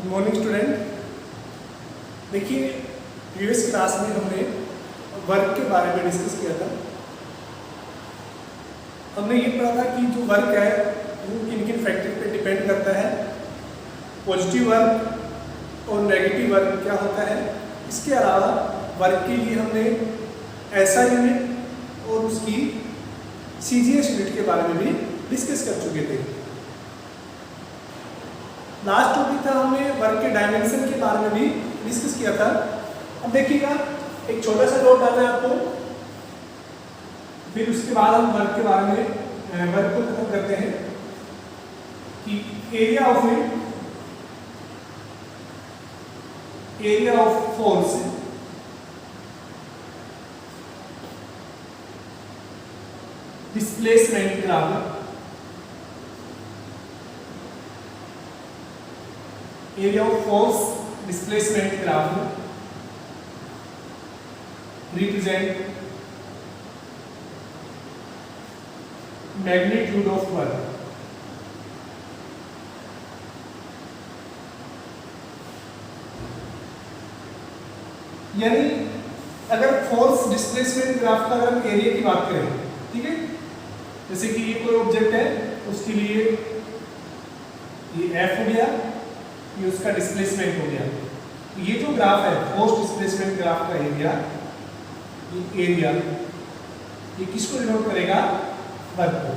Good morning student. देखिए, previous class में हमने वर्क के बारे में डिस्कस किया था। हमने ये पढ़ा था कि जो वर्क है वो किन किन फैक्टर पे डिपेंड करता है। पॉजिटिव वर्क और नेगेटिव वर्क क्या होता है। इसके अलावा वर्क के लिए हमने ऐसा यूनिट और उसकी CGS यूनिट के बारे में भी डिस्कस कर चुके थे। लास्ट टॉपिक था, हमने वर्क के डायमेंशन के बारे में भी डिस्कस किया था। अब देखिएगा, एक छोटा सा नोट डालना है आपको, फिर उसके बाद हम वर्क के बारे में वर्क को खत्म करते हैं कि area of force displacement graph, area of force displacement graph represent magnitude of work. यानी अगर फोर्स डिस्प्लेसमेंट ग्राफ का अगर हम एरिया की बात करें, ठीक है, जैसे कि ये कोई ऑब्जेक्ट है, उसके लिए ये F हो गया, ये उसका डिस्प्लेसमेंट हो गया। ये जो ग्राफ है फोर्स डिस्प्लेसमेंट ग्राफ का एरिया, ये किसको डिनोट करेगा? वर्क को।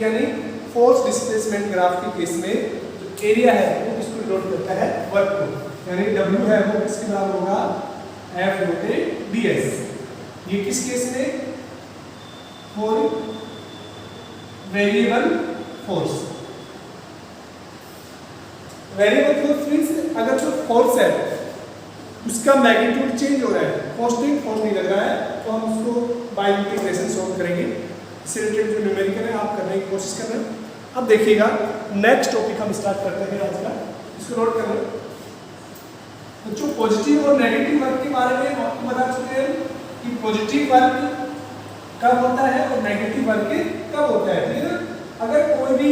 यानी फोर्स डिस्प्लेसमेंट ग्राफ के केस में जो एरिया है वो किसको डिनोट करता है? वर्क को। यानी W है वो किसके बराबर होगा? F/ds। ये किस केस में? For variable force. Variable force means अगर जो फोर्स है उसका मैग्नीट्यूड चेंज हो रहा है, कांस्टेंट फोर्स नहीं लग रहा है, तो हम उसको बाय इंटीग्रेशन सॉल्व करेंगे। इससे रिलेटेड जो न्यूमेरिकल है आप करने की कोशिश कर रहे हैं। अब देखिएगा, नेक्स्ट टॉपिक हम स्टार्ट करते हैं आज का, इसको नोट कर लें। तो जो पॉजिटिव और नेगेटिव वर्क के बारे में आपको बता चुके हैं कि पॉजिटिव वर्क कब होता है और नेगेटिव वर्क कब होता है, ठीक है। अगर कोई भी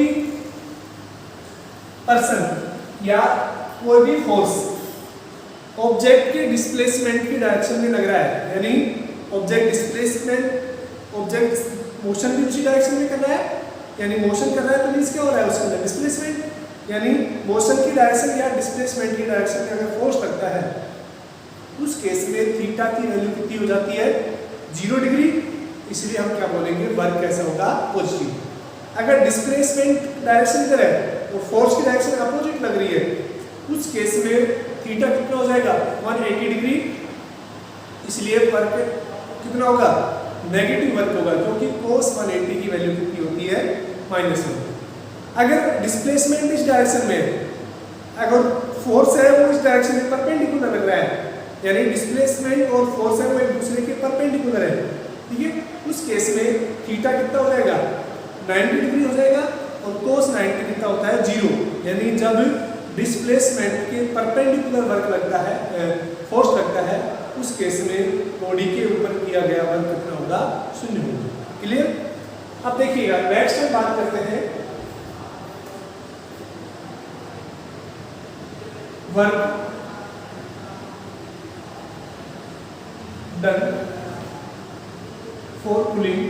पर्सन या कोई भी फोर्स ऑब्जेक्ट के डिस्प्लेसमेंट की डायरेक्शन में लग रहा है, यानी ऑब्जेक्ट डिस्प्लेसमेंट, ऑब्जेक्ट मोशन भी उसी डायरेक्शन में कर रहा है, यानी मोशन कर रहा है तो मींस क्या हो रहा है उसके अंदर? डिस्प्लेसमेंट। यानी मोशन की डायरेक्शन या डिस्प्लेसमेंट की डायरेक्शन में अगर फोर्स लगता है उस केस में थीटा की वैल्यू कितनी हो जाती है? 0 डिग्री। इसलिए हम क्या बोलेंगे? वर्क कैसा होगा? पॉजिटिव। अगर डिस्प्लेसमेंट डायरेक्शन इधर है तो फोर्स की डायरेक्शन अपोजिट लग रही है, उस केस में थीटा कितना हो जाएगा? 180 डिग्री। इसलिए वर्क कितना होगा? नेगेटिव वर्क होगा, क्योंकि cos 180 की वैल्यू कितनी होती है? -1। अगर डिस्प्लेसमेंट इस डायरेक्शन में, अगर फोर्स है वो इस डायरेक्शन में परपेंडिकुलर लग रहा है, यानी डिस्प्लेसमेंट और फोर्स है वो एक दूसरे के परपेंडिकुलर है, ठीक है, उस केस में थीटा कितना हो जाएगा? 90 डिग्री हो जाएगा। और cos 90 कितना होता है? 0। यानी जब डिस्प्लेसमेंट के परपेंडिकुलर वर्क लगता है, फोर्स लगता है, उस केस में बॉडी के ऊपर किया गया वर्क कितना होगा? 0 होगा। क्लियर? अब देखिएगा, नेक्स्ट हम बात करते हैं work done for pulling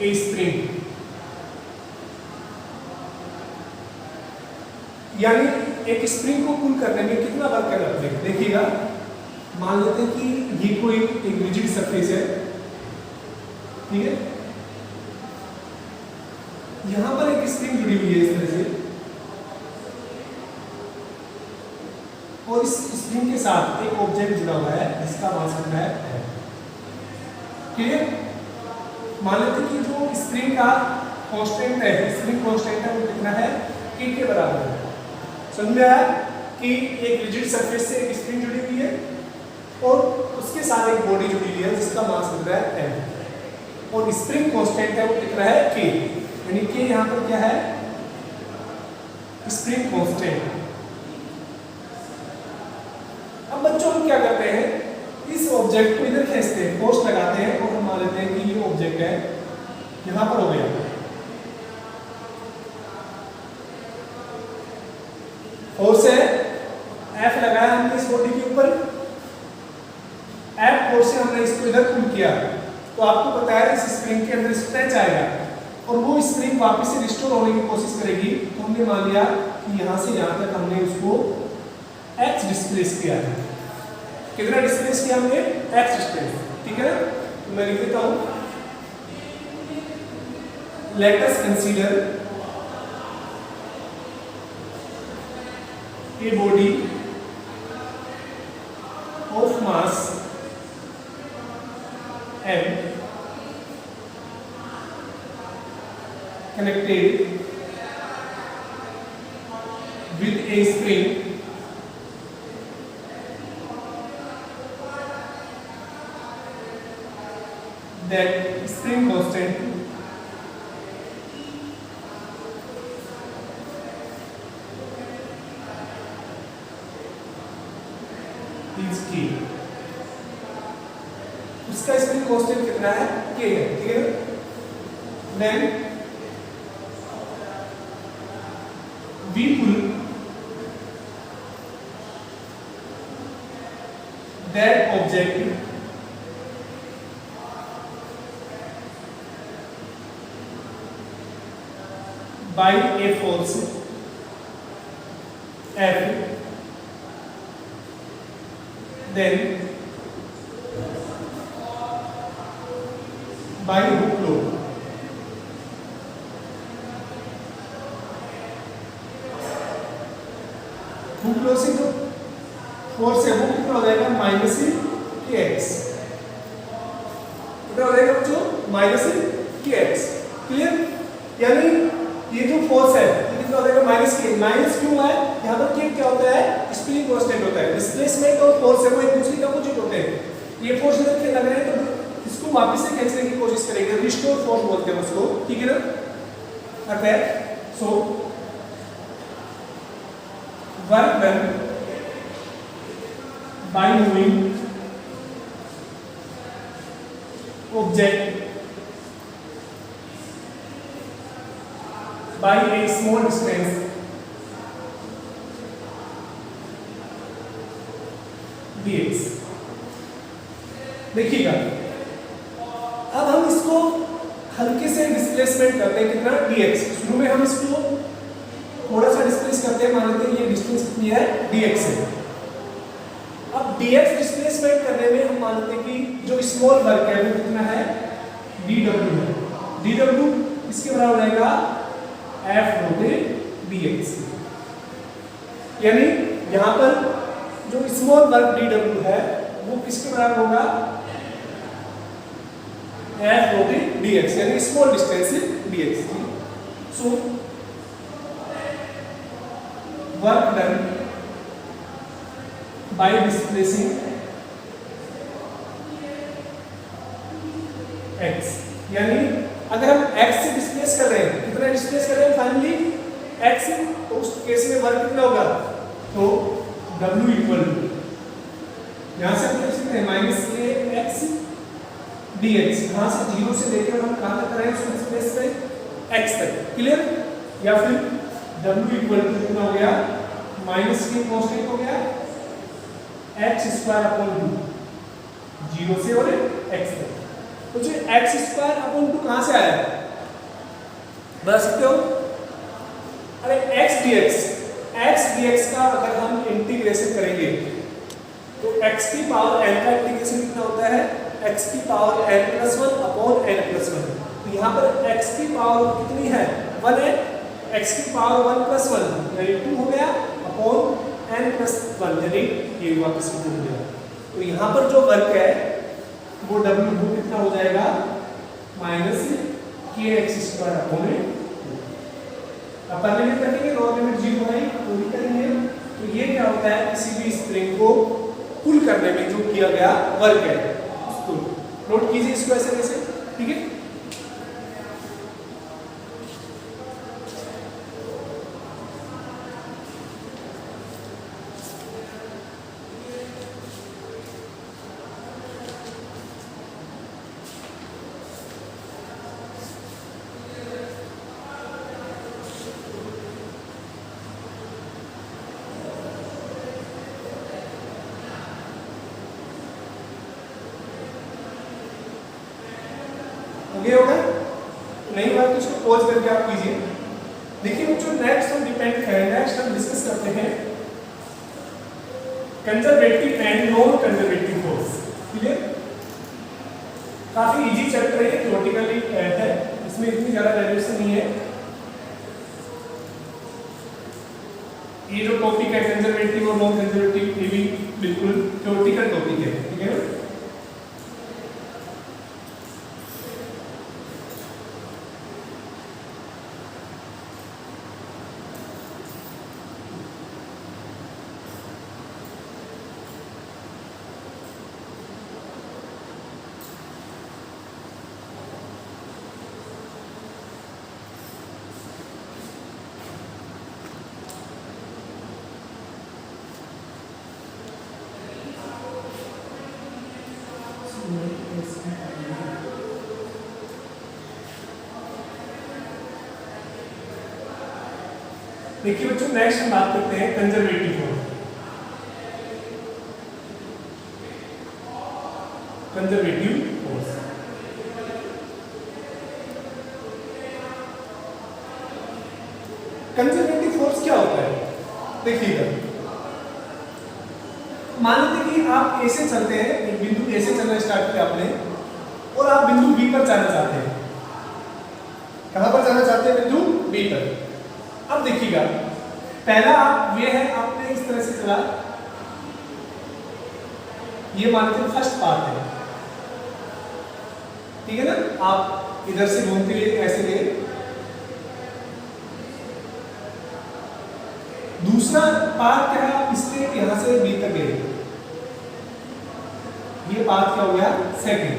a spring. यानी एक स्प्रिंग को पुल करने में कितना वर्क करना पड़ेगा? देखिएगा, मान लेते हैं कि ये कोई एक रिजिड सरफेस है, ठीक है, यहां पर एक स्प्रिंग जुड़ी हुई है इस तरह से, और इस स्प्रिंग के साथ एक ऑब्जेक्ट जुड़ा हुआ है जिसका मास कितना है? क्लियर? मान लेते हैं कि जो स्प्रिंग का कांस्टेंट है, स्प्रिंग कांस्टेंट है, वो कितना है? K के बराबर है। समझ में आया कि एक रिजिड सरफेस से एक स्प्रिंग जुड़ी हुई है और उसके साथ एक बॉडी जुड़ी हुई है जिसका मास कितना है? M। और स्प्रिंग कांस्टेंट है वो कितना है? K। यानी K यहाँ पर क्या है? Spring constant. अब बच्चों हम क्या करते हैं? इस ऑब्जेक्ट को इधर खींचते हैं, फोर्स लगाते हैं और हम मान लेते हैं कि ये ऑब्जेक्ट है, यहाँ पर हो गया, फोर्स है, एफ लगाया हमने इस बॉडी के ऊपर, एफ फोर्स से हमने इसको इधर पुल किया, तो आपको पता है इस स्प्रिंग के अंदर स्ट्रेच आएगा और वो स्प्रिंग वापस से रिस्टोर होने की कोशिश करेगी। तो हमने मान लिया कि यहाँ से यहाँ तक हमने उसको एक्स डिस्प्लेस किया है। कितना डिस्प्लेस किया हमने? एक्स डिस्प्लेस, ठीक है ना। तो मैं लिख देता हूँ, let us consider a body of mass m connected with a spring that spring constant is k। उसका स्प्रिंग कांस्टेंट कितना है? k है, ठीक है। Then we pull that object by a force F, then by hook load, Hooke law से तो force है वो कितना हो जाएगा? माइनस के एक्स। कितना हो जाएगा बच्चों? माइनस के एक्स। क्लियर? यानी ये जो फोर्स है ये कितना हो जाएगा? माइनस के। माइनस क्यों है? यहाँ पर के क्या होता है? स्प्रिंग कांस्टेंट होता है। डिस्प्लेसमेंट और फोर्स है वो एक दूसरे के अपोजिट होते हैं। ये फोर्स इधर के लग रहे हैं तो इसको वापस से खींचने की कोशिश करेंगे, रिस्टोर फोर्स बोलते हैं उसको, ठीक है ना। Okay, so work done by moving object by a small distance dx। देखिएगा अब हम इसको हल्के से डिस्प्लेसमेंट करते हैं, कितना? dx। शुरू में हम इसको थोड़ा सा डिस्प्लेस करते हैं, मान लेते हैं ये डिस्टेंस कितनी है? dx है। अब dx डिस्प्लेसमेंट करने में हम मान लेते हैं कि जो स्मॉल वर्क है वो कितना है? dw है। dw इसके बराबर हो जाएगा F बटे dx। यानी यहां पर जो स्मॉल वर्क dw है वो किसके बराबर होगा? F बटे dx, यानी small distance dx। So work done by displacing x, यानी अगर हम x से डिस्प्लेस कर रहे हैं, कितना डिस्प्लेस कर रहे हैं फाइनली? x, तो उस केस में वर्क कितना होगा? तो w इक्वल टू यहां से हम लिख सकते हैं माइनस के एक्स dx। यहां से 0 से लेकर हम कहां तक कर रहे हैं उसको डिस्प्लेस से x तक। क्लियर? या फिर w इक्वल टू कितना हो गया? माइनस के कांस्टेंट हो गया x स्क्वायर अपॉन 2, 0 से और x तक। तो जो x स्क्वायर अपॉन 2 कहां से आया? बता सकते हो? अरे x dx का अगर हम इंटीग्रेशन करेंगे तो x की पावर n का इंटीग्रेशन कितना होता है? x की पावर n+1 अपॉन n+1। तो यहाँ पर x की पावर कितनी है? 1 है। x की पावर 1+1 यानी 2 हो गया अपॉन n+1 यानी ये वापस 2 हो गया। तो यहाँ पर जो वर्क है वो w कितना हो जाएगा? माइनस के x square upon 2। Upper limit करेंगे, लोअर लिमिट 0 है तो भी करेंगे। तो ये क्या होता है? किसी भी स्प्रिंग को पुल करने में जो किया गया वर्क है उसको नोट कीजिए इसको ऐसे कैसे, ठीक है। हो गया होगा? नहीं हुआ तो इसको पॉज करके आप कीजिए। देखिए बच्चों, नेक्स्ट हम डिस्कस करते हैं conservative and non conservative force. Clear? काफी इजी चैप्टर है, थ्योरेटिकली है, इसमें इतनी ज्यादा वैल्यूएशन नहीं है। ये जो टॉपिक है कंजर्वेटिव और नॉन कंजर्वेटिव, ये भी बिल्कुल थ्योरेटिकल टॉपिक है, ठीक है ना? देखिए बच्चों, नेक्स्ट हम बात करते हैं conservative force. Conservative force conservative force क्या होता है? देखिएगा, मान लीजिए कि आप ए से चलते हैं, एक बिंदु ए से चलना स्टार्ट किया आपने और आप बिंदु बी पर जाना चाहते हैं। कहां पर जाना चाहते हैं? बिंदु बी पर। अब देखिएगा, पहला आप ये है, आपने इस तरह से चला, ये मानते हैं फर्स्ट पार्ट है, ठीक है ना? आप इधर से घूमते हुए ऐसे गए। दूसरा पार्ट क्या है? स्ट्रेट यहां से बी तक गए, ये पार्ट क्या हो गया? सेकंड।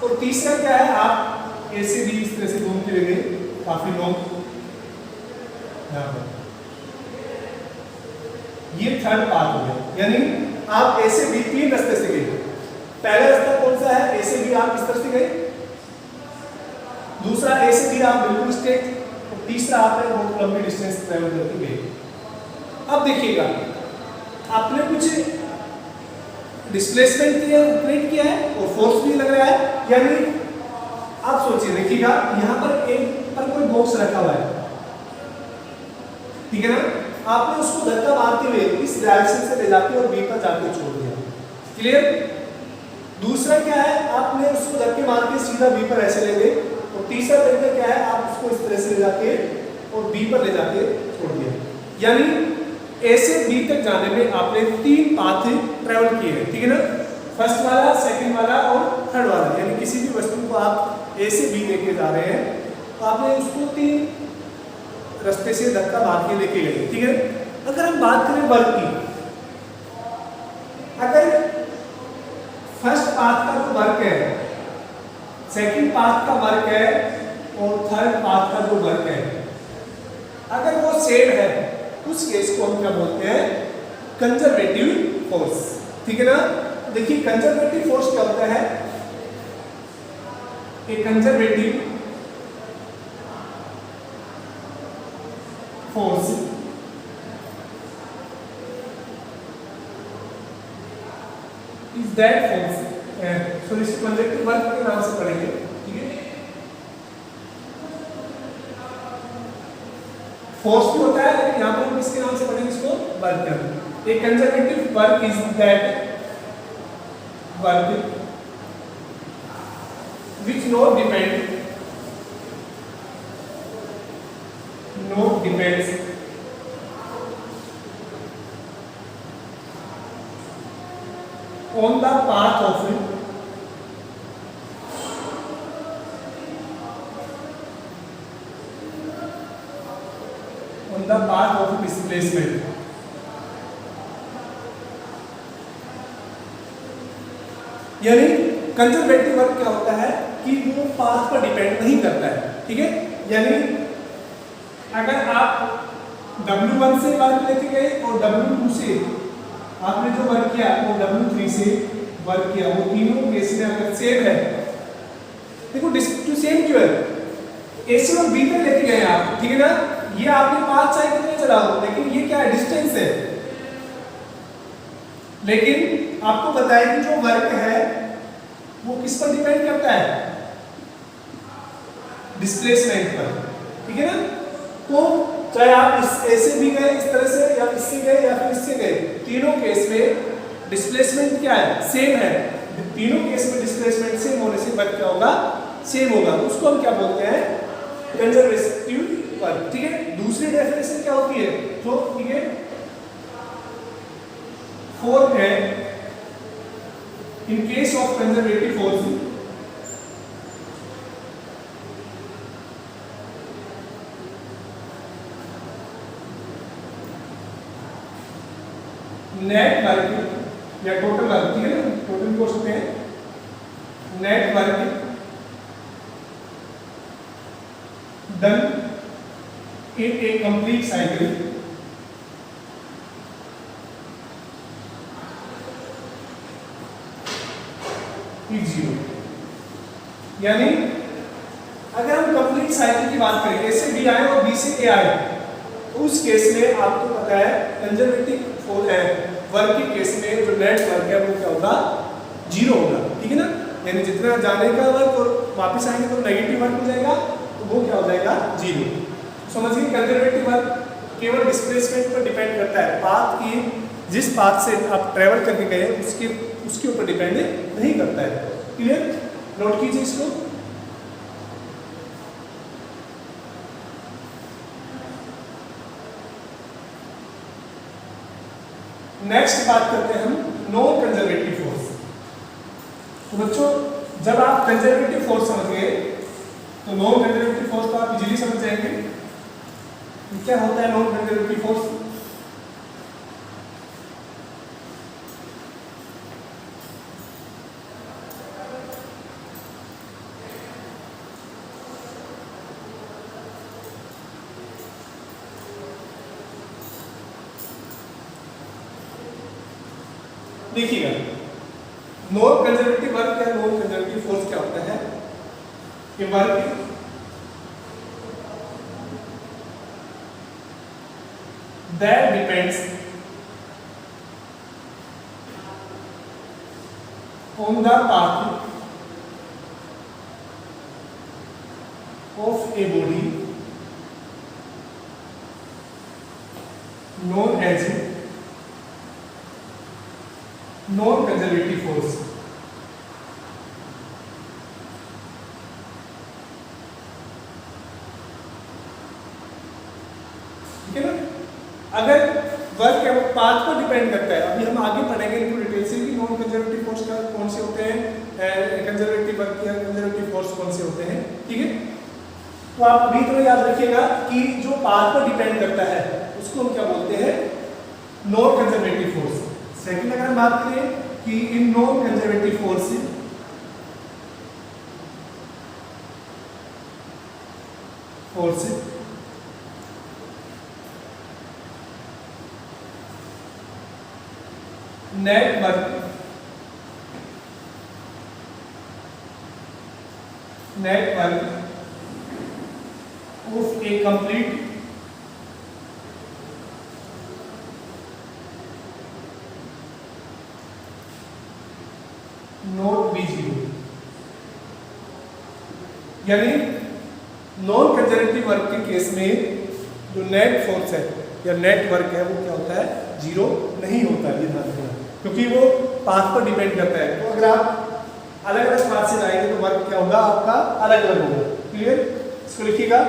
और तीसरा क्या है? आप ए से बी इस तरह से घूमते हुए गए काफी लॉन्ग, ये थर्ड पार्ट हो गया। यानी आप ए से बी तीन रास्ते से गए। पहला रास्ता कौन सा है? ए से बी आप इस तरह से गए, दूसरा ए से बी आप बिल्कुल स्ट्रेट, और तीसरा आपने बहुत लंबी डिस्टेंस ट्रैवल करके गए। अब देखिएगा, आपने कुछ डिस्प्लेसमेंट क्रिएट किया है और फोर्स भी लग रहा है। यानी आप सोचिए, देखिएगा यहां पर एक पर कोई बॉक्स रखा हुआ है, ठीक है ना? आपने उसको धक्का मारते हुए इस डायरेक्शन से ले जाके और बी पर जाके छोड़ दिया। क्लियर? दूसरा क्या है? आपने उसको धक्के मार के सीधा बी पर ऐसे ले गए। और तीसरा तरीका क्या है? आप उसको इस तरह से ले जाके और बी पर ले जाके छोड़ दिया। यानी ए से बी तक जाने में आपने तीन पाथ ट्रेवल किए हैं, ठीक है ना? फर्स्ट वाला, सेकंड वाला और थर्ड वाला। यानी किसी भी वस्तु को आप ए से बी लेके जा रहे हैं तो आपने उसको तीन रास्ते से धक्का मार के लेके गए, ठीक है? अगर हम बात करें वर्क की, अगर फर्स्ट पाथ का जो वर्क है, सेकंड पाथ का वर्क है और थर्ड पाथ का जो वर्क है, अगर वो सेम है, उस केस को हम क्या बोलते हैं? कंजर्वेटिव फोर्स, ठीक है ना? देखिए कंजर्वेटिव फोर्स क्या होता है? एक conservative force is that force, so इसको कंजर्वेटिव वर्क के नाम से पढ़ेंगे, ठीक है? फोर्स भी होता है, लेकिन यहां पर हम किसके नाम से पढ़ेंगे इसको? वर्क कर। एक conservative work is that work which not depends on the path of displacement. यानी कंजर्वेटिव वर्क क्या होता है कि वो पाथ पर डिपेंड नहीं करता है, ठीक है? यानी अगर आप W1 से वर्क लेके गए और W2 से आपने जो वर्क किया वो W3 से वर्क किया, वो तीनों केस में अगर सेम है, देखो डिस्टेंस सेम क्यों है? ए से और बी तक लेके गए आप, ठीक है ना? ये आपने पाथ चाहे कितने चला हो, लेकिन ये क्या है? डिस्टेंस है। लेकिन आपको बताया कि जो वर्क है वो किस पर डिपेंड करता है? डिस्प्लेसमेंट पर, ठीक है ना। तो चाहे आप इस ऐसे भी गए इस तरह से, या इससे गए या फिर इससे गए, तीनों केस में डिस्प्लेसमेंट क्या है, सेम है। तीनों केस में डिस्प्लेसमेंट सेम होने से वर्क क्या होगा, सेम होगा। उसको हम क्या बोलते हैं, कंजर्वेटिव वर्क, ठीक है। दूसरी डेफिनेशन क्या होती है, जो ठीक है फोर्थ है, in case of conservative force net work या टोटल वर्क, ठीक है ना, टोटल बोल सकते हैं, net work done in A complete cycle is zero. यानी अगर हम कंप्लीट साइकिल की बात करें, ए से बी आए और बी से ए आए, तो उस केस में आपको पता है कंजर्वेटिव फोर्स है वर्क के केस में जो नेट वर्क है वो क्या होगा, जीरो होगा, ठीक है ना। यानी जितना जाने का वर्क और वापस आएंगे तो नेगेटिव वर्क हो जाएगा, तो वो क्या हो जाएगा, जीरो। समझिए कंजर्वेटिव वर्क केवल डिस्प्लेसमेंट पर डिपेंड करता है, पाथ की जिस पाथ से आप ट्रेवल करके गए उसके ऊपर डिपेंड नहीं करता है। क्लियर, नोट कीजिए इसको। नेक्स्ट बात करते हैं हम नॉन कंजर्वेटिव फोर्स। तो बच्चों जब आप कंजर्वेटिव फोर्स समझ गए तो नॉन कंजर्वेटिव फोर्स तो आप इजीली समझ जाएंगे। क्या होता है नॉन कंजर्वेटिव फोर्स? देखिएगा नॉन कंजर्वेटिव वर्क या नॉन कंजर्वेटिव फोर्स क्या होता है, कि work that depends on the path of a body known as non-conservative force। ठीक है ना। अगर वर्क है वो पाथ पर डिपेंड करता है, अभी हम आगे पढ़ेंगे इनको डिटेल से कि नॉन कंजर्वेटिव फोर्स का कौन से होते हैं, कंजर्वेटिव वर्क या कंजर्वेटिव फोर्स कौन से होते हैं, ठीक है। तो आप अभी तो याद रखिएगा कि जो पाथ पर डिपेंड करता है उसको हम क्या बोलते हैं, नॉन कंजर्वेटिव फोर्स। सेकंड अगर हम बात करें कि in non conservative force network of a complete not be zero. यानी नॉन कंजर्वेटिव वर्क के केस में जो नेट फोर्स है या नेट वर्क है वो क्या होता है, जीरो नहीं होता है, ये ध्यान रखना, क्योंकि वो पाथ पर डिपेंड करता है। तो अगर आप अलग अलग पाथ से जाएंगे तो वर्क क्या होगा आपका अलग अलग होगा। क्लियर, इसको लिखिएगा।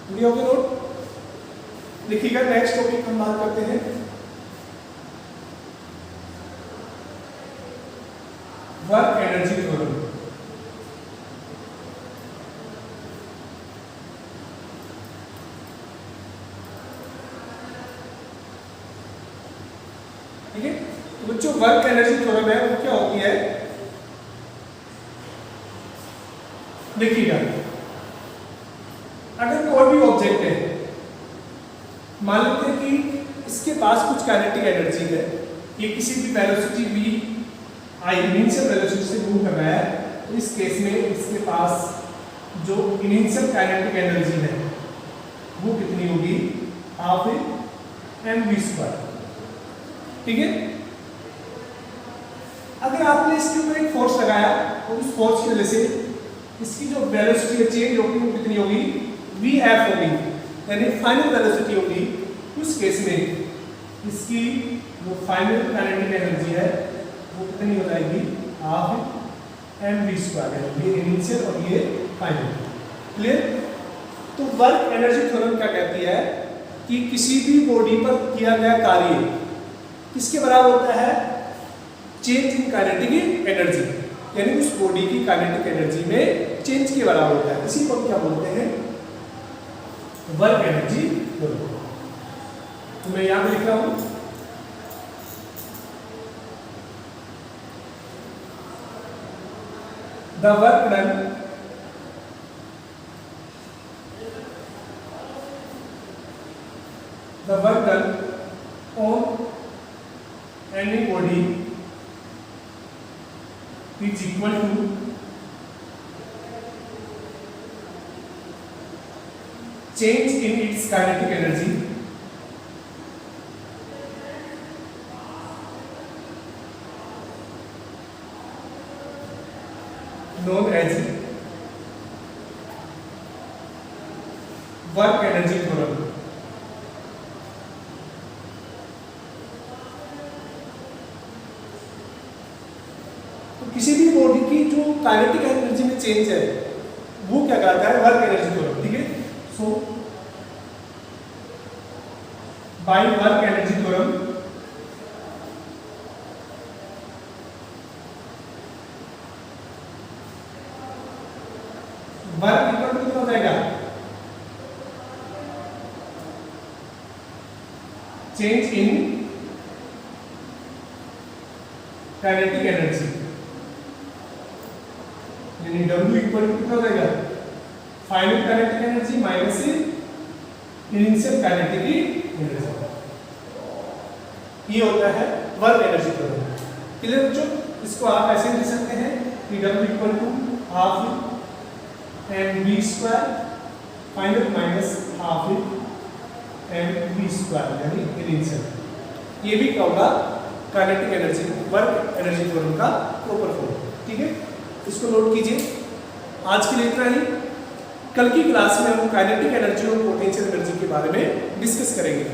हो गया नोट, लिखिएगा। नेक्स्ट टॉपिक हम बात करते हैं वर्क एनर्जी थ्योरम। ठीक है, तो बच्चों वर्क एनर्जी थ्योरम है वो क्या होती है, देखिएगा। मान लेते हैं कि इसके पास कुछ काइनेटिक एनर्जी है, ये किसी भी velocity v I initial velocity से मूव कर रहा है, तो इस केस में इसके पास जो इनिशियल काइनेटिक एनर्जी है वो कितनी होगी, हाफ mv²। ठीक है। अगर आपने इसके ऊपर एक फोर्स लगाया और उस फोर्स की वजह से इसकी जो वेलोसिटी चेंज होगी वो कितनी होगी, vf होगी, यानी फाइनल वेलोसिटी होगी। उस केस में इसकी जो फाइनल काइनेटिक एनर्जी है वो कितनी हो जाएगी, हाफ mv², ये इनिशियल और ये फाइनल। क्लियर। तो वर्क एनर्जी थ्योरम क्या कहती है कि किसी भी बॉडी पर किया गया कार्य किसके बराबर होता है, चेंज इन काइनेटिक एनर्जी, यानी उस बॉडी की काइनेटिक एनर्जी में चेंज के बराबर होता है। इसी को क्या बोलते हैं, वर्क एनर्जी थ्योरम। तो मैं यहां पे लिख रहा हूं, the work done on any body is equal to change in its kinetic energy known as work energy theorem। किसी भी बॉडी की जो काइनेटिक एनर्जी में चेंज है वो क्या कहता है, वर्क एनर्जी थ्योरम। ठीक है। So by work energy theorem work equal to कितना हो जाएगा, चेंज इन काइनेटिक एनर्जी, यानी W इक्वल टू कितना हो जाएगा, final kinetic energy minus initial kinetic energy. ये होता है वर्क एनर्जी थ्योरम। क्लियर बच्चों। इसको आप ऐसे लिख सकते हैं कि W equal to half mv² final minus half mv² यानी इनिशियल। ये भी क्या होगा, kinetic energy, work energy theorem का प्रॉपर फॉर्म। ठीक है। इसको नोट कीजिए। आज के लिए इतना ही। कल की क्लास में हम काइनेटिक एनर्जी और पोटेंशियल एनर्जी के बारे में डिस्कस करेंगे।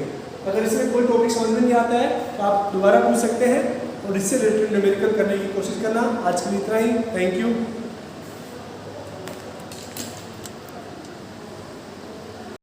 अगर इसमें कोई टॉपिक समझ में नहीं आता है तो आप दोबारा पूछ सकते हैं और इससे रिलेटेड न्यूमेरिकल करने की कोशिश करना। आज के लिए इतना ही। Thank you.